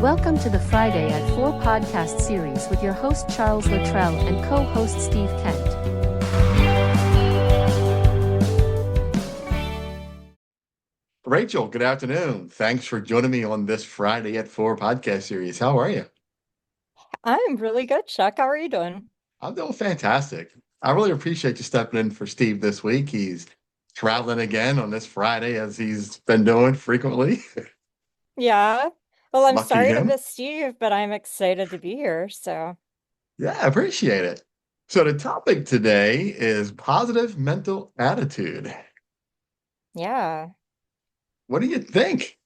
Welcome to the Friday at 4 podcast series with your host Charles Luttrell and co-host Steve Kent. Rachel, good afternoon. Thanks for joining me on this Friday at 4 podcast series. How are you? I'm really good, Chuck. How are you doing? I'm doing fantastic. I really appreciate you stepping in for Steve this week. He's traveling again on this Friday as he's been doing frequently. Yeah. Well, I'm Lucky sorry to him. miss Steve, but I'm excited to be here. So, Yeah, I appreciate it. So the topic today is positive mental attitude. yeah. What do you think?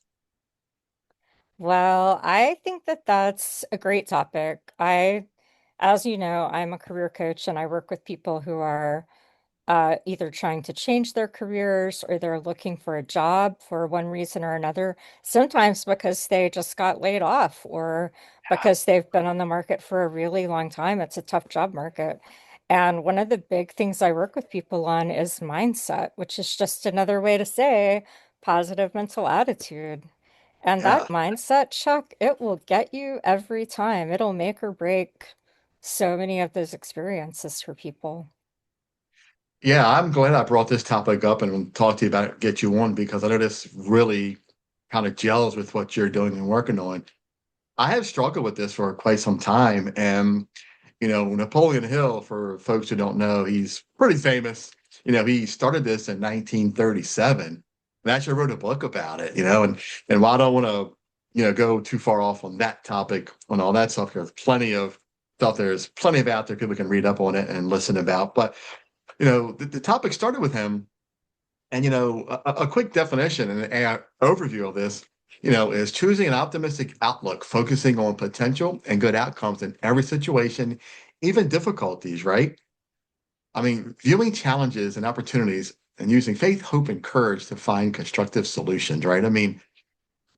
Well, I think that that's a great topic. As you know, I'm a career coach and I work with people who are either trying to change their careers or they're looking for a job for one reason or another, sometimes because they just got laid off or because they've been on the market for a really long time. It's a tough job market. And one of the big things I work with people on is mindset, which is just another way to say positive mental attitude. And Yeah. that mindset, Chuck, it will get you every time. It'll make or break so many of those experiences for people. Yeah, I'm glad I brought this topic up and talk to you about it, get you on because I know this really kind of gels with what you're doing and working on. I have struggled with this for quite some time. And, Napoleon Hill, for folks who don't know, he's pretty famous. He started this in 1937 and actually wrote a book about it, and while I don't want to, go too far off on that topic, on all that stuff, there's plenty of stuff, there's plenty of out there people can read up on it and listen about. But, the topic started with him and a quick definition and an overview of this, is choosing an optimistic outlook, focusing on potential and good outcomes in every situation, even difficulties, right? I mean, viewing challenges and opportunities and using faith, hope, and courage to find constructive solutions, right? I mean,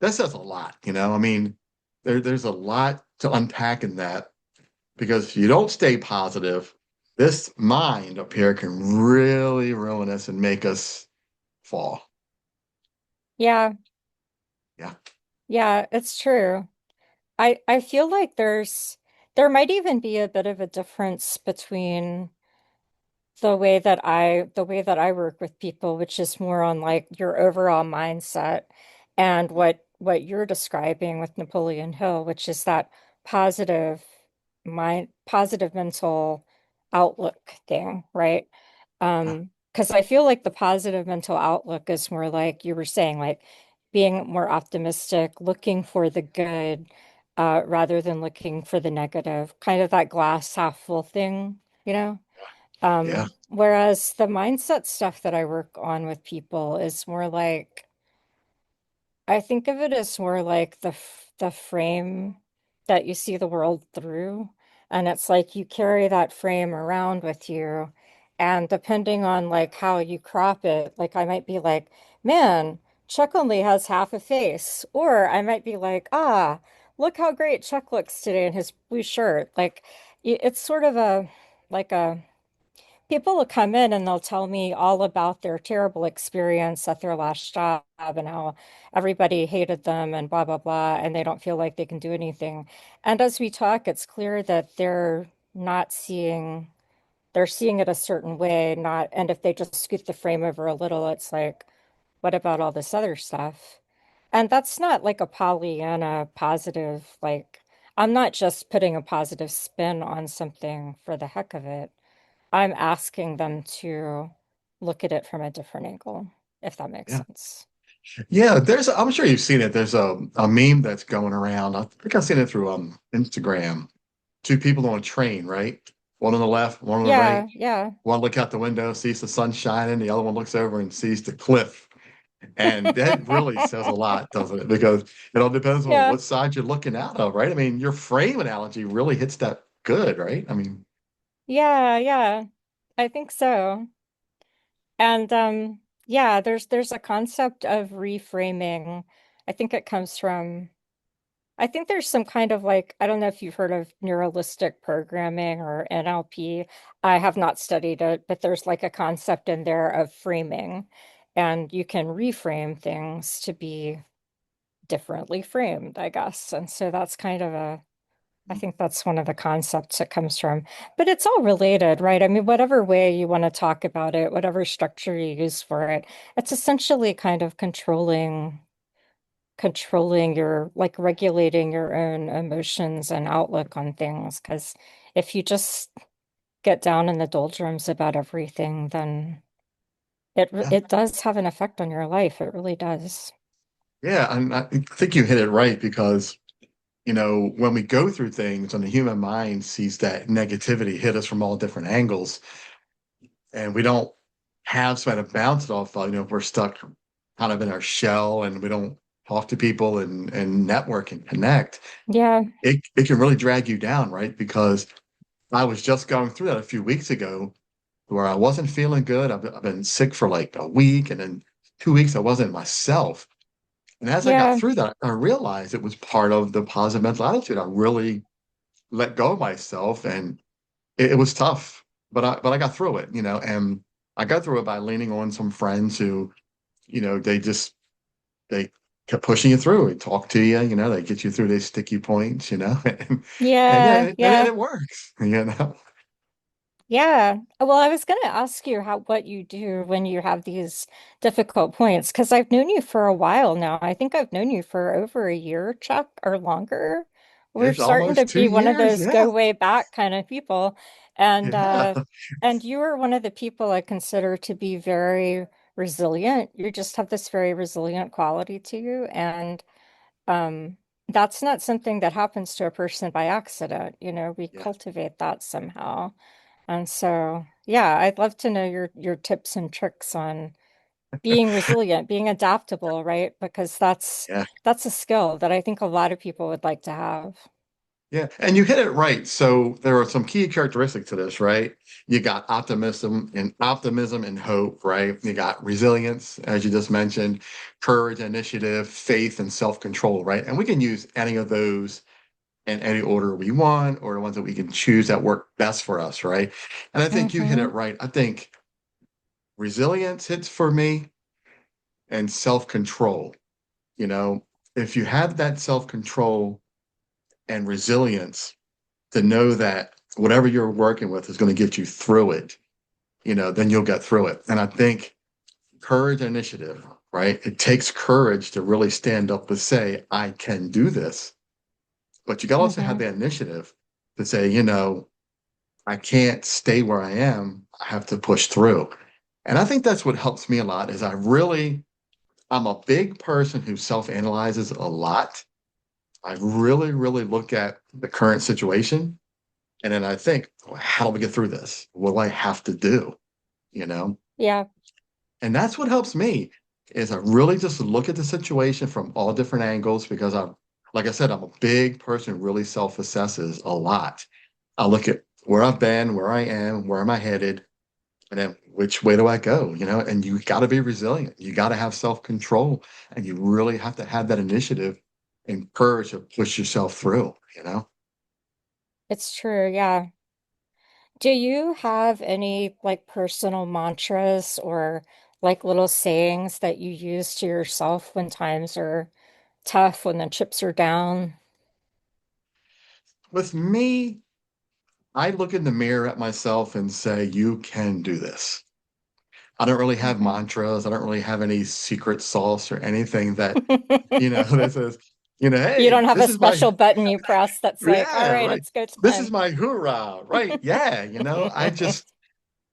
that says a lot, I mean, there's a lot to unpack in that because if you don't stay positive, this mind up here can really ruin us and make us fall. Yeah, Yeah. yeah, it's true. I feel like there might even be a bit of a difference between the way that I work with people, which is more on like your overall mindset and what you're describing with Napoleon Hill, which is that positive positive mental outlook thing, right? Because I feel like the positive mental outlook is more like you were saying, like being more optimistic, looking for the good, rather than looking for the negative, kind of that glass half full thing, you know? Yeah. Whereas the mindset stuff that I work on with people is more like I think of it as more like the frame that you see the world through. And it's like you carry that frame around with you. And depending on like how you crop it, like I might be like, man, Chuck only has half a face. Or I might be like, ah, look how great Chuck looks today in his blue shirt. Like it's sort of a like a people will come in and they'll tell me all about their terrible experience at their last job and how everybody hated them and blah, blah, blah, and they don't feel like they can do anything. And as we talk, it's clear that not seeing, they're seeing it a certain way, not, and if they just scoot the frame over a little, it's like, what about all this other stuff? And that's not like a Pollyanna positive, like, I'm not just putting a positive spin on something for the heck of it. I'm asking them to look at it from a different angle, if that makes Yeah. sense. Yeah, I'm sure you've seen it. There's a meme that's going around. I think I've seen it through Instagram. Two people on a train, right? One on the left, one on the right. Yeah, yeah. One look out the window, sees the sun shining, the other one looks over and sees the cliff. And that really says a lot, doesn't it? Because it all depends on Yeah, what side you're looking out of, right? I mean, your frame analogy really hits that good, right? I mean, yeah, yeah. I think so. And yeah, there's a concept of reframing. I think it comes from I think there's some kind of like, I don't know if you've heard of neuralistic programming or NLP. I have not studied it, but there's like a concept in there of framing, and you can reframe things to be differently framed, I guess. And so that's kind of I think that's one of the concepts it comes from. But it's all related, right? I mean, whatever way you want to talk about it, whatever structure you use for it, it's essentially kind of controlling your, like regulating your own emotions and outlook on things. Because if you just get down in the doldrums about everything, then Yeah. it does have an effect on your life. It really does. Yeah, and I think you hit it right because, when we go through things and the human mind sees that negativity hit us from all different angles, and we don't have something to bounce it off of, if we're stuck kind of in our shell and we don't talk to people and network and connect, Yeah. it can really drag you down, right? Because I was just going through that a few weeks ago where I wasn't feeling good. I've been sick for like a week, and then 2 weeks I wasn't myself. And as I got Yeah. through that, I realized it was part of the positive mental attitude. I really let go of myself, and it was tough, but I got through it, and I got through it by leaning on some friends who, they kept pushing you through. They talk to you, they get you through these sticky points, and yeah, Yeah. and Yeah. it works. Yeah. Well, I was going to ask you what you do when you have these difficult points, because I've known you for a while now. I think I've known you for over a year, Chuck, or longer. We're It's starting to almost two be one of years. those Yeah. go way back kind of people. And Yeah. you are one of the people I consider to be very resilient. You just have this very resilient quality to you. And um that's not something that happens to a person by accident. We Yeah. cultivate that somehow. And so, yeah, I'd love to know your tips and tricks on being resilient, being adaptable, right? Because Yeah. that's a skill that I think a lot of people would like to have. Yeah, and you hit it right. So there are some key characteristics to this, right? You got optimism and hope, right? You got resilience, as you just mentioned, courage, initiative, faith, and self-control, right? And we can use any of those in any order we want, or the ones that we can choose that work best for us, right? And I think you hit it Hmm. right. I think resilience hits for me, and self-control. You know, if you have that self-control and resilience, to know that whatever you're working with is going to get you through it, then you'll get through it. And I think courage and initiative, right? It takes courage to really stand up and say, I can do this. But you got to also have Hmm. the initiative to say, I can't stay where I am. I have to push through. And I think that's what helps me a lot is I'm a big person who self-analyzes a lot. I really, really look at the current situation. And then I think, well, how do we get through this? What do I have to do? You know? Yeah. And that's what helps me is I really just look at the situation from all different angles because like I said, I'm a big person who really self-assesses a lot. I look at where I've been, where I am, where am I headed, and then which way do I go? And you got to be resilient. You got to have self-control, and you really have to have that initiative and courage to push yourself through. It's true. Yeah. Do you have any like personal mantras or like little sayings that you use to yourself when times are tough, when the chips are down? With me, I look in the mirror at myself and say, you can do this. I don't really have Hmm. mantras. I don't really have any secret sauce or anything that, that says, You hey, don't have a this is my, special button you press that's like, all yeah, right, right. it's go This is time. my hoorah, right? Yeah.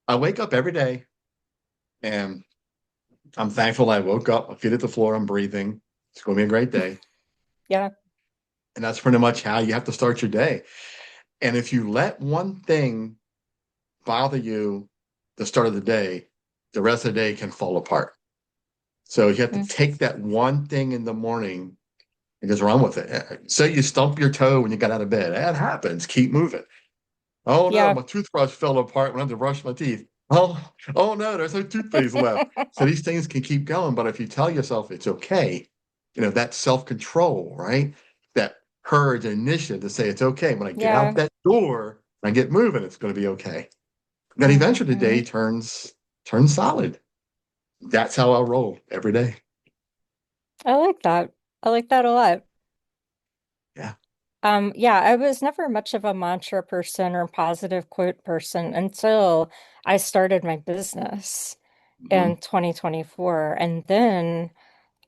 I wake up every day and I'm thankful I woke up, my feet at the floor, I'm breathing. It's going to be a great day. Yeah. And that's pretty much how you have to start your day. And if you let one thing bother you the start of the day, the rest of the day can fall apart. So you have to Mm. take that one thing in the morning and just run with it. Say you stump your toe when you got out of bed. That happens. Keep moving. Oh no, Yeah. my toothbrush fell apart when I had to brush my teeth. Oh no, there's no toothpaste left. So these things can keep going. But if you tell yourself it's okay, that self-control, right? That courage and initiative to say it's okay. When I get out Yeah. that door, I get moving, it's going to be okay. Then eventually the day Hmm. turns solid. That's how I roll every day. I like that. I like that a lot. Yeah. Yeah, I was never much of a mantra person or positive quote person until I started my business Hmm. in 2024. And then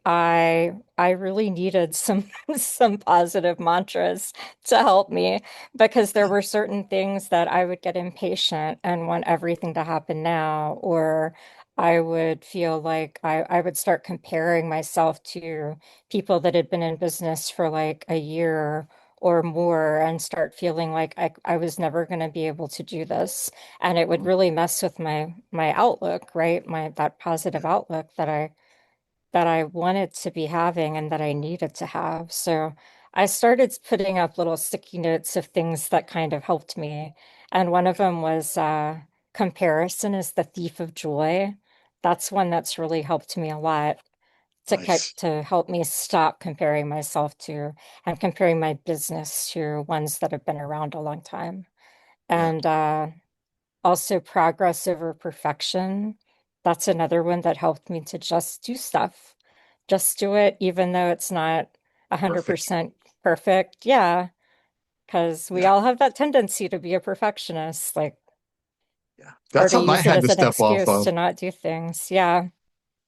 I really needed some some positive mantras to help me because there were certain things that I would get impatient and want everything to happen now, or I would feel like I would start comparing myself to people that had been in business for like a year or more and start feeling like I was never going to be able to do this. And it would really mess with my outlook, right? My that positive outlook that I wanted to be having and that I needed to have. So I started putting up little sticky notes of things that kind of helped me. And one of them was comparison is the thief of joy. That's one that's really helped me a lot Nice. to help me stop comparing myself to and comparing my business to ones that have been around a long time. Yeah. And also progress over perfection. That's another one that helped me to just do stuff. Just do it, even though it's not Perfect. 100% perfect. Yeah, because we Yeah. all have that tendency to be a perfectionist, like, Yeah. or That's to something I use it had to as an step off excuse of. to not do things. Yeah,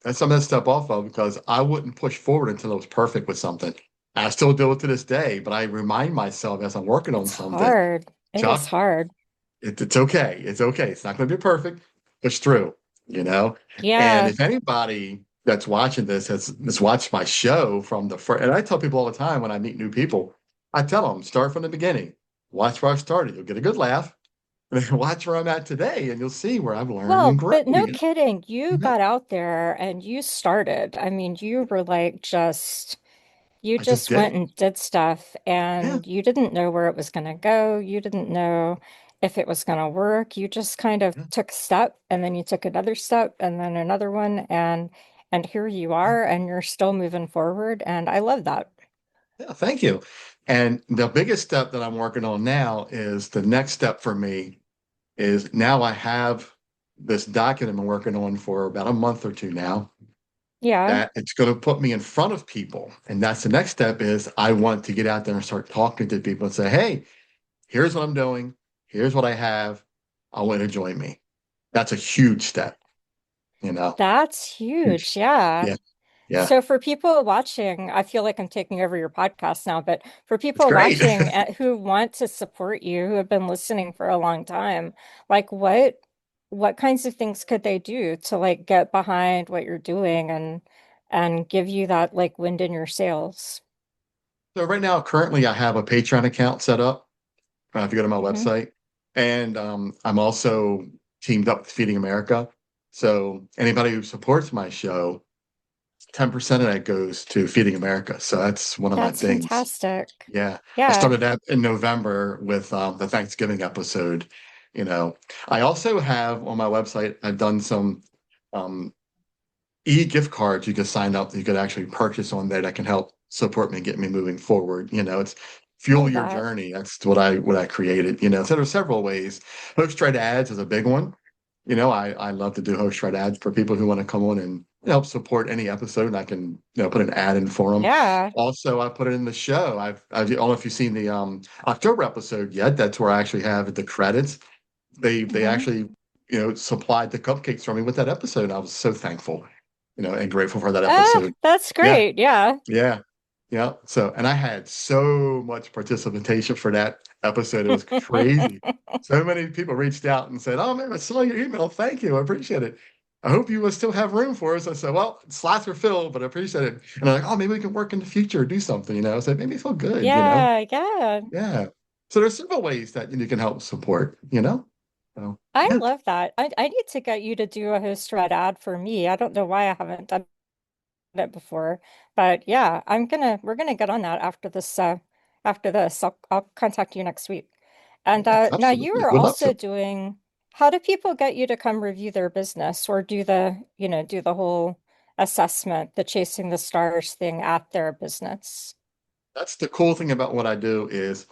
That's something to step off of because I wouldn't push forward until it was perfect with something. I still do it to this day, but I remind myself as I'm working on it's something, hard. It is Chuck, hard. it's okay. It's okay. It's not going to be perfect. It's true, you know? And Yeah. if anybody that's watching this has watched my show from the first, and I tell people all the time when I meet new people, I tell them, start from the beginning. Watch where I started. You'll get a good laugh. And then watch where I'm at today, and you'll see where I've learned and Well, grown. but no kidding. You Yeah, got out there and you started. I mean, you were like you I just just did went it. and did stuff Yeah, and you didn't know where it was going to go. You didn't know if it was going to work. You just kind of yeah, took a step and then you took another step and then another one and here you yeah. are and you're still moving forward and I love that. Yeah, thank you. And the biggest step that I'm working on now is the next step for me is now I have this document I'm working on for about a month or two now Yeah. that it's going to put me in front of people. And that's the next step is I want to get out there and start talking to people and say, hey, here's what I'm doing. Here's what I have. I want to join me. That's a huge step, you know, That's huge. huge. Yeah. Yeah. Yeah. So for people watching, I feel like I'm taking over your podcast now, but for It's people great. watching who want to support you, who have been listening for a long time, like what kinds of things could they do to like get behind what you're doing and give you that like wind in your sails? So right now, currently, I have a Patreon account set up. If you go to my Hmm. website, and I'm also teamed up with Feeding America. So anybody who supports my show, 10% of that goes to Feeding America. So that's one of my That's things. fantastic. Yeah, I Yeah. started that in November with the Thanksgiving episode. You know, I also have on my website. I've done some um, e-gift cards you could sign up that you could actually purchase on there that can help support me and get me moving forward. You know, it's fuel Love your that. journey. That's what I created. You know, so there's several ways. Host read ads is a big one. You know, I love to do host read ads for people who want to come on and help support any episode. And I can put an ad in for them. Yeah. Also, I put it in the show. I don't know if you've seen the October episode yet. That's where I actually have the credits. They Hmm. actually supplied the cupcakes for me with that episode. I was so thankful, and grateful for that Ah, episode. that's Yeah, great. Yeah. yeah, yeah. So, and I had so much participation for that episode. It was crazy. So many people reached out and said, "Oh man, I saw your email. Thank you. I appreciate it. I hope you will still have room for us." I said, "Well, slots are filled, but I appreciate it." And they're like, "Oh, maybe we can work in the future, do something." I said, "Maybe feel good." Yeah, yeah. Yeah. So there's several ways that you can help support. So I yeah. love that. I need to get you to do a host read ad for me. I don't know why I haven't done it before, but yeah, we're gonna get on that after this. I'll contact you next week. And Yeah, now you absolutely. are Would love also to. doing, how do people get you to come review their business or do the whole assessment, the chasing the stars thing at their business? That's the cool thing about what I do is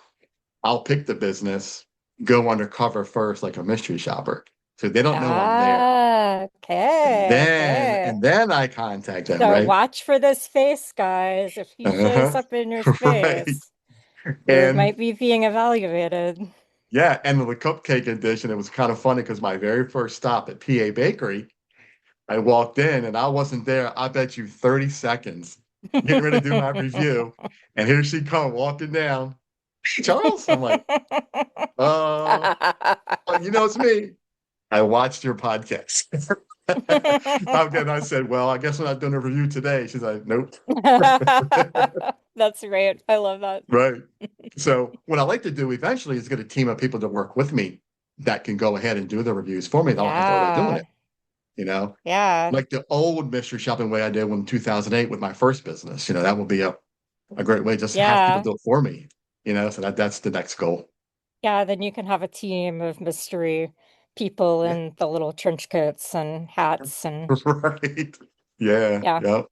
I'll pick the business, go undercover first like a mystery shopper. So they don't know I'm there. Okay, okay. And then I contact them, So right? watch for this face, guys. If he shows Uh-huh. up in your Right. space, you And might be being evaluated. yeah, and the cupcake edition, it was kind of funny because my very first stop at PA Bakery, I walked in and I wasn't there. I bet you 30 seconds getting ready to do my review. And here she come walking down. "Hey, Charles." I'm like, uh, you know, it's me. I watched your podcast. I said, well, I guess we're not doing a review today. She's like, nope. That's great. I love that. Right. So what I like to do eventually is get a team of people to work with me that can go ahead and do the reviews for me. They don't have to worry about doing Yeah. it, you know, Yeah. like the old mystery shopping way I did in 2008 with my first business. That would be a great way just to have people Yeah. do it for me, so that's the next goal. Yeah. Then you can have a team of mystery people Yeah. in the little trench coats and hats and Right. Yeah. yeah. Yeah.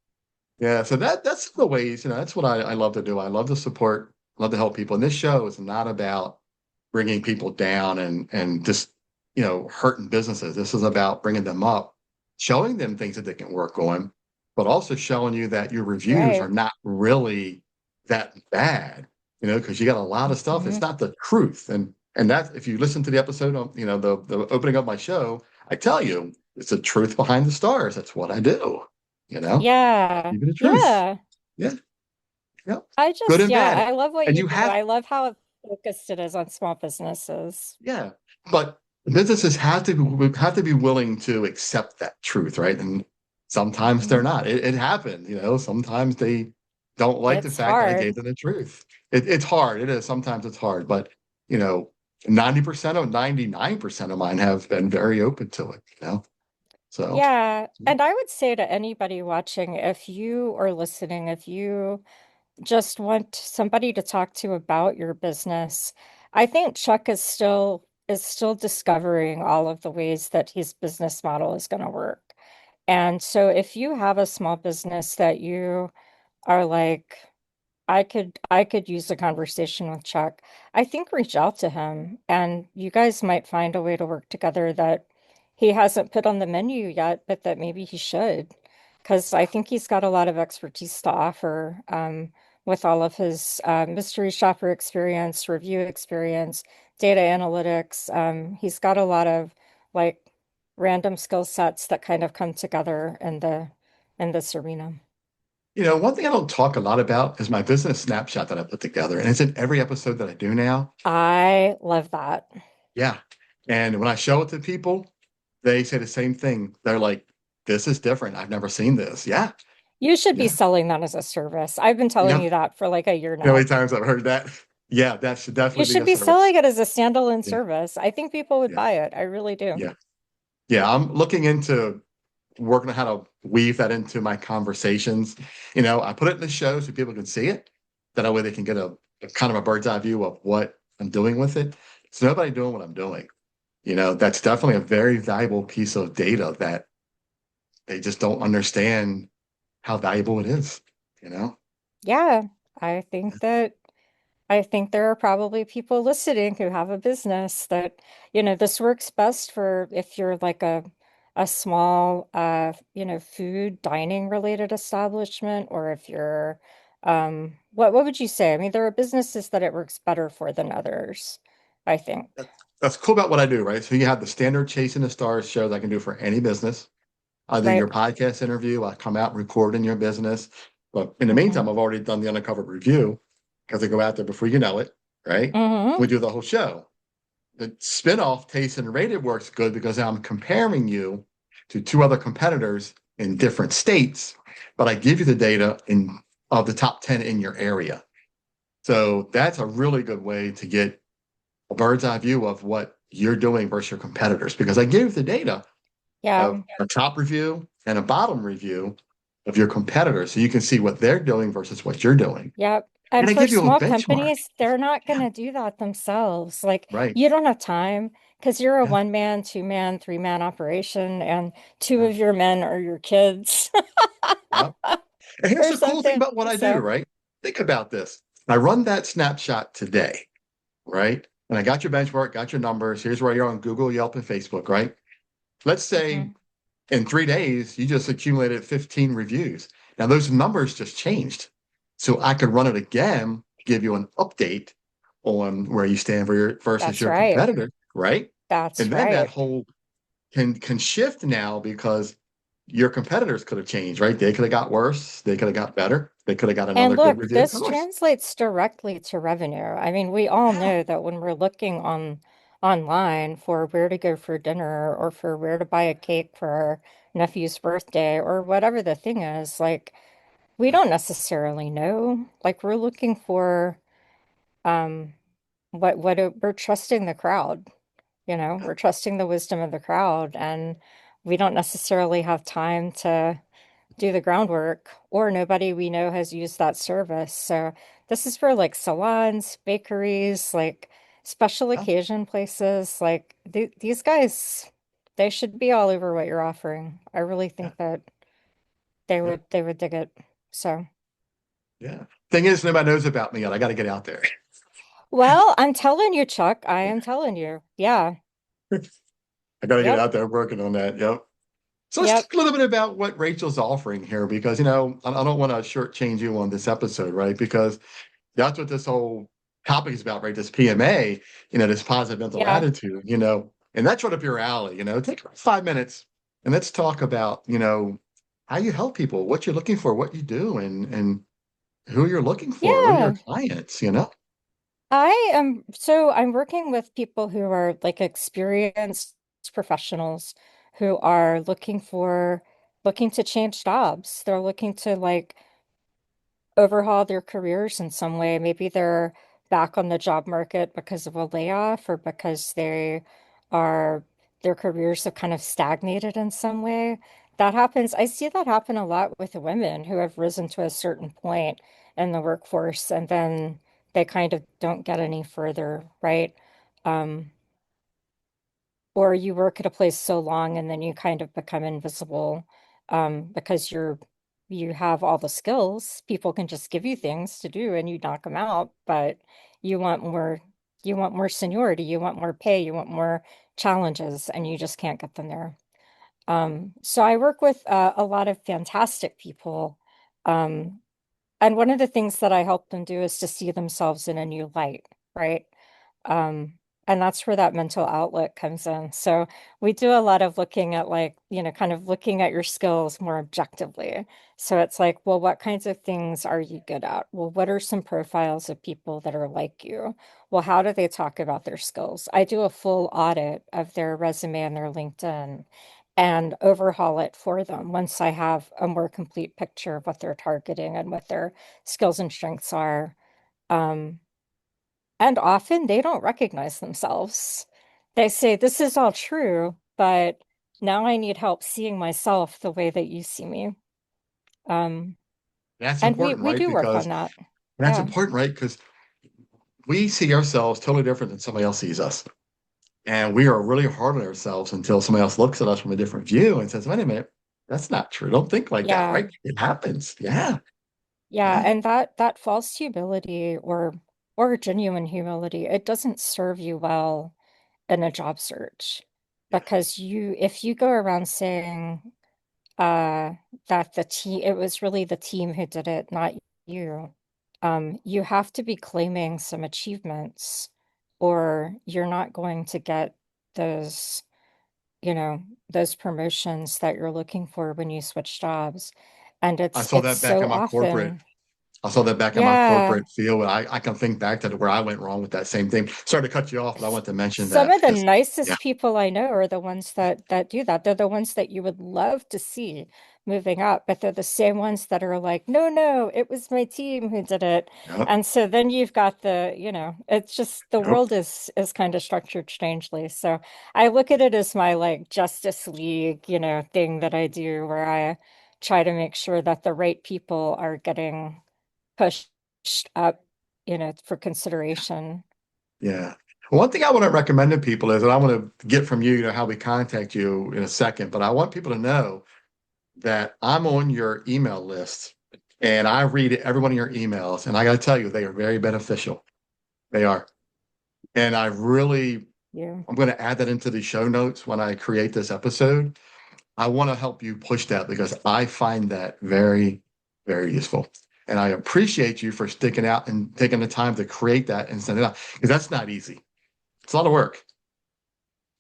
Yeah. So that's the ways, that's what I love to do. I love to support, love to help people. And this show is not about bringing people down and just, hurting businesses. This is about bringing them up, showing them things that they can work on, but also showing you that your reviews are Right. not really that bad, because you got a lot of stuff. It's Mhm. not the truth. And that if you listen to the episode on, the opening of my show, I tell you, it's the truth behind the stars. That's what I do, you know, Yeah. give you the truth. Yeah. Yeah. Yeah. I Good just, and yeah, bad. I love what And you you do. have I love how focused it is on small businesses. Yeah, but businesses have to be willing to accept that truth, right? And sometimes they're Mhm. not. It happens, Sometimes they don't like the It's fact that I hard. gave them the truth. It's hard. It is. Sometimes it's hard, but you know, 90% of 99% of mine have been very open to it. So Yeah. And I would say to anybody watching, if you are listening, if you just want somebody to talk to about your business, I think Chuck is still discovering all of the ways that his business model is going to work. And so if you have a small business that you are like, I could use a conversation with Chuck. I think reach out to him and you guys might find a way to work together that he hasn't put on the menu yet, but that maybe he should. Because I think he's got a lot of expertise to offer with all of his mystery shopper experience, review experience, data analytics. He's got a lot of like random skill sets that kind of come together in this arena. one thing I don't talk a lot about is my business snapshot that I put together, and it's in every episode that I do now. I love that. Yeah. And when I show it to people, they say the same thing. They're like, this is different. I've never seen this. Yeah. You should be Yeah. selling that as a service. I've been You telling know, you that for like a year how many now. times I've heard that? Yeah, that should You definitely be should a be service. selling it as a standalone Yeah. service. I think people would Yeah. buy it. I really do. Yeah. Yeah. I'm looking into working on how to weave that into my conversations. I put it in the show so people can see it. That way they can get a kind of a bird's eye view of what I'm doing with it. It's nobody doing what I'm doing. That's definitely a very valuable piece of data that they just don't understand how valuable it is, you know? Yeah, I think that I think there are probably people listening who have a business that, this works best for if you're like a small food dining related establishment or if you're what would you say? I mean, there are businesses that it works better for than others, I think. That's cool about what I do, right? So you have the standard Chasing the Stars shows I can do for any business. I do Right. your podcast interview. I come out and record in your business. But in the Hmm. meantime, I've already done the uncovered review because I go out there before you know it, right? Hmm. We do the whole show. The spinoff Taste and Rated works good because I'm comparing you to two other competitors in different states, but I give you the data of the top 10 in your area. So that's a really good way to get a bird's eye view of what you're doing versus your competitors because I give the data of Yeah. a top review and a bottom review of your competitors so you can see what they're doing versus what you're doing. Yep. And And I for give you a small benchmark. companies, they're not going Yeah, to do that themselves. Like, right. you don't have time because you're a Yeah, one man, two man, three man operation, and two yeah, of your men are your kids yeah. And here's or the cool thing something. about what I do, So, right? Think about this. I run that snapshot today, right? And I got your benchmark, got your numbers. Here's where you're on Google, Yelp, and Facebook, right? Let's say Hmm. in 3 days, you just accumulated 15 reviews. Now those numbers just changed. So I could run it again, give you an update on where you stand versus That's your right. competitor, right? That's And then that right. whole can shift now because your competitors could have changed, right? They could have got worse, they could have got better, they could have got And another good look, review. Of this course. translates directly to revenue. I mean, we all Yeah. know that when we're looking online for where to go for dinner or for where to buy a cake for our nephew's birthday or whatever the thing is, like we don't necessarily know. Like we're looking for um we're trusting the crowd, we're trusting the wisdom of the crowd, and we don't necessarily have time to do the groundwork, or nobody we know has used that service. So this is for like salons, bakeries, like special Yeah. occasion places. Like these guys, they should be all over what you're offering. I really Yeah. think that they Yeah. would dig it. So, Yeah. Thing is, nobody knows about me yet. I got to get out there. well, I'm telling you, Chuck, I am telling you. Yeah. I got to get Yep. out there working on that. Yep. So let's Yep. talk a little bit about what Rachel's offering here, because I don't want to shortchange you on this episode, right? Because that's what this whole topic is about, right? This PMA, this positive mental Yeah. attitude, and that's right up your alley. Take 5 minutes and let's talk about, how you help people, what you're looking for, what you do, and who you're looking for, who are your Yeah. clients. I'm working with people who are like experienced professionals who are looking to change jobs. They're looking to like overhaul their careers in some way. Maybe they're back on the job market because of a layoff or because are their careers have kind of stagnated in some way. That happens. I see that happen a lot with women who have risen to a certain point in the workforce and then they kind of don't get any further, right? Um, or you work at a place so long and then you kind of become invisible because you have all the skills. People can just give you things to do and you knock them out, but you want more you want more seniority, you want more pay, you want more challenges, and you just can't get them there. So I work with a lot of fantastic people. Um, and one of the things that I help them do is to see themselves in a new light, right? Um, and that's where that mental outlet comes in. So we do a lot of looking at like, kind of looking at your skills more objectively. So it's like, well, what kinds of things are you good at? Well, what are some profiles of people that are like you? Well, how do they talk about their skills? I do a full audit of their resume and their LinkedIn and overhaul it for them once I have a more complete picture of what they're targeting and what their skills and strengths are. Um, and often they don't recognize themselves. They say, this is all true, but now I need help seeing myself the way that you see me. Um, That's and important, we right? do work Because on that. that's Yeah. important, right? Because we see ourselves totally different than somebody else sees us. And we are really hard on ourselves until somebody else looks at us from a different view and says, wait a minute, that's not true. Don't think like that, Yeah. right? It happens. Yeah. Yeah. Yeah. And that false humility or genuine humility, it doesn't serve you well in a job search Yeah. because if you go around saying uh that it was really the team who did it, not you. You have to be claiming some achievements or you're not going to get those, you know, those promotions that you're looking for when you switch jobs. And I it's saw it's that back so in my corporate. often. I saw that back in my Yeah. corporate field. I can think back to where I went wrong with that same thing. Sorry to cut you off, but I want to mention Some that of the because, yeah, nicest people I know are the ones that do that. They're the ones that you would love to see moving up, but they're the same ones that are like, no, no, it was my team who did it. yep, And so then you've got it's just the yep, world is kind of structured strangely. So I look at it as my like Justice League, thing that I do where I try to make sure that the right people are getting pushed up, for consideration. yeah. One thing I want to recommend to people is, and I want to get from you, how we contact you in a second, but I want people to know that I'm on your email list and I read every one of your emails. And I got to tell you, they are very beneficial. They are. And I really you. I'm going to add that into the show notes when I create this episode. I want to help you push that because I find that very, very useful. And I appreciate you for sticking out and taking the time to create that and send it out because that's not easy. It's a lot of work.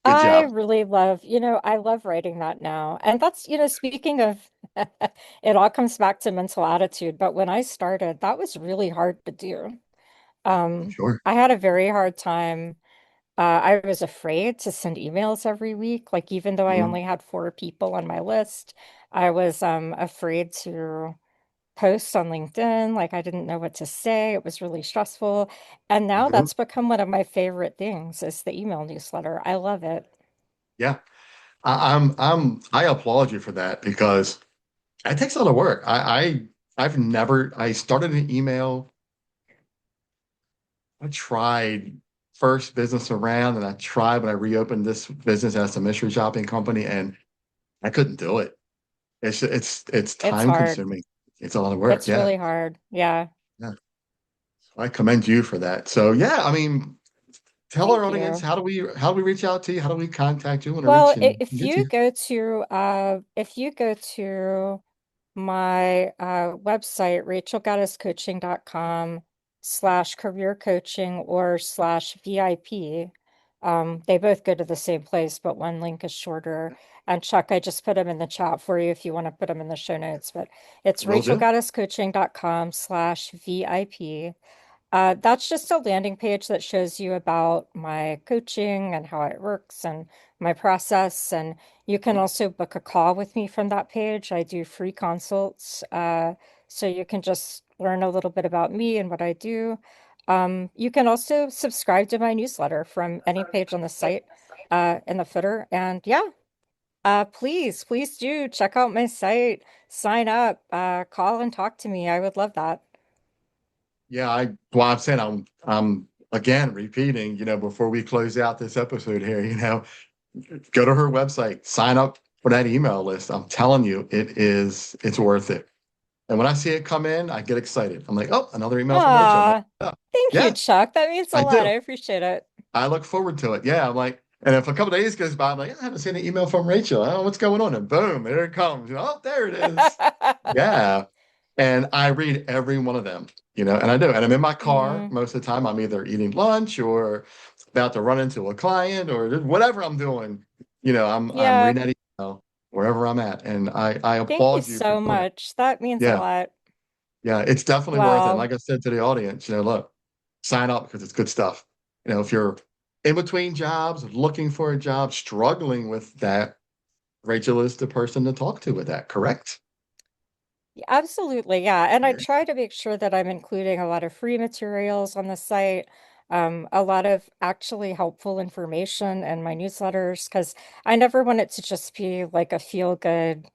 Good I job. really love, I love writing that now. And that's, speaking of, it all comes back to mental attitude. But when I started, that was really hard to do. I'm sure. I had a very hard time. I was afraid to send emails every week. Like, even though I Mhm. only had four people on my list, I was afraid to post on LinkedIn. Like, I didn't know what to say. It was really stressful. And now Mhm. that's become one of my favorite things is the email newsletter. I love it. Yeah. I applaud you for that because it takes a lot of work. I've never, I started an email. I tried first business around and I tried when I reopened this business as a mystery shopping company and I couldn't do it. It's It's time hard. consuming. It's a lot of work. It's Yeah. really hard. Yeah. Yeah. I commend you for that. So yeah, I mean, tell our Thank audience you. how do we reach out to you? How do we contact you? I want to Well, reach and if get to you you. go to my website, rachelgaddiscoaching.com/career coaching or /VIP. They both go to the same place, but one link is shorter. And Chuck, I just put them in the chat for you if you want to put them in the show notes, but it's Will do. rachelgaddiscoaching.com/VIP. That's just a landing page that shows you about my coaching and how it works and my process. And you can also book a call with me from that page. I do free consults. So you can just learn a little bit about me and what I do. You can also subscribe to my newsletter from any page on the site, in the footer. And yeah, please do check out my site, sign up, call and talk to me. I would love that. Yeah, well, I'm saying I'm again repeating, before we close out this episode here, go to her website, sign up for that email list. I'm telling you, it's worth it. And when I see it come in, I get excited. I'm like, oh, another email from Rachel. I'm like, Aw, oh, thank you, yeah, Chuck. That means a I lot. I do. appreciate it. I look forward to it. Yeah, I'm like, and if a couple of days goes by, I'm like, I haven't seen an email from Rachel. I don't know what's going on. And boom, there it comes. Oh, there it is. Yeah. And I read every one of them, and I do. And I'm in my car Mm, most of the time. I'm either eating lunch or about to run into a client or whatever I'm doing. I'm yeah, reading that email wherever I'm at. And I thank you applaud you for so doing it. much. That means a Yeah. lot. Yeah. It's definitely worth it. And Well, like I said to the audience, look, sign up because it's good stuff. If you're in between jobs, looking for a job, struggling with that, Rachel is the person to talk to with that, correct? absolutely, yeah. And I Yeah. try to make sure that I'm including a lot of free materials on the site, a lot of actually helpful information in my newsletters, because I never want it to just be like a feel good,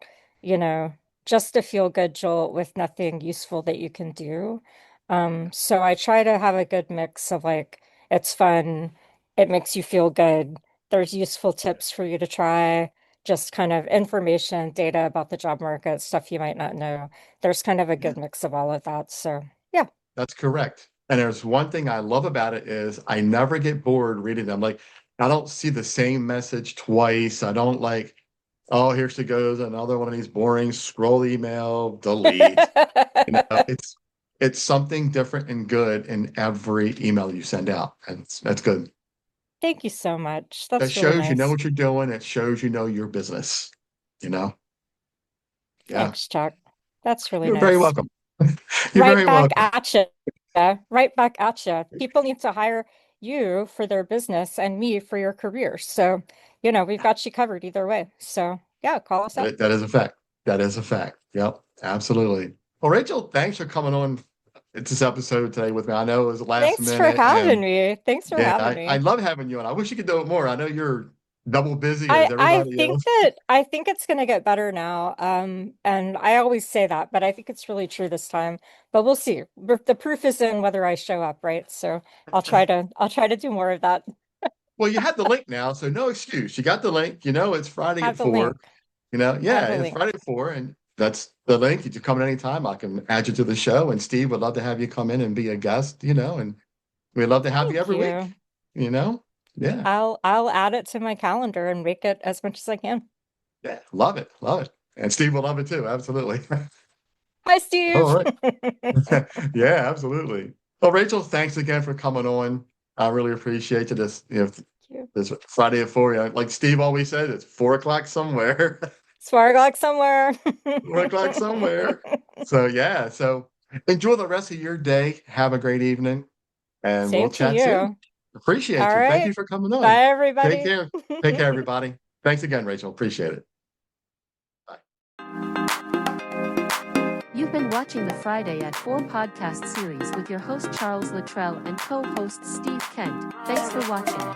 you know, just a feel good jolt with nothing useful that you can do. So I try to have a good mix of like, it's fun, it makes you feel good, there's useful tips for you to try, just kind of information, data about the job market, stuff you might not know. There's kind of a Yeah. good mix of all of that. So, yeah. That's correct. And there's one thing I love about it is I never get bored reading them. Like I don't see the same message twice. I don't like, oh, here she goes, another one of these boring scroll email, delete. It's something different and good in every email you send out. And that's good. Thank you so much. That That's really shows you know nice. what you're doing. It shows you know your business, you know? Yeah. Thanks, Chuck. That's really You're very nice. welcome. You're Right very back welcome. at you. Right back at you. People need to hire you for their business and me for your career. So, we've got you covered either way. So, yeah, call us up. That is a fact. That is a fact. Yep, absolutely. Well, Rachel, thanks for coming on this episode today with me. I know it was last Thanks for minute, having and me. Thanks for yeah, having I me. love having you on. I wish you could do it more. I know you're double busy as I everybody think else. that I think it's going to get better now. And I always say that, but I think it's really true this time. But we'll see. The proof is in whether I show up, right? So I'll try to do more of that. Well, you have the link now, so no excuse. You got the link. It's Friday at Have the 4. link. Have Yeah, the it's link. Friday at 4, and that's the link. You can come at any time. I can add you to the show, and Steve would love to have you come in and be a guest, and we'd love to have you Thank every week, you. you know? Yeah. I'll add it to my calendar and make it as much as I can. Yeah. Love it. Love it. And Steve will love it too. Absolutely. Hi, Steve. All right. Yeah, absolutely. Well, Rachel, thanks again for coming on. I really appreciate this. Thank you. This Friday at 4. Like Steve always said, it's 4 o'clock somewhere. Sparglock somewhere. 4 o'clock somewhere. So yeah. So enjoy the rest of your day. Have a great evening, and we'll Same to chat soon. you. Appreciate All you. Thank you right. for coming on. Bye, Take everybody. care. Take care, everybody. Thanks again, Rachel. Appreciate it. You've been watching the Friday at 4 podcast series with your host Charles Luttrell and co-host Steve Kent. Thanks for watching.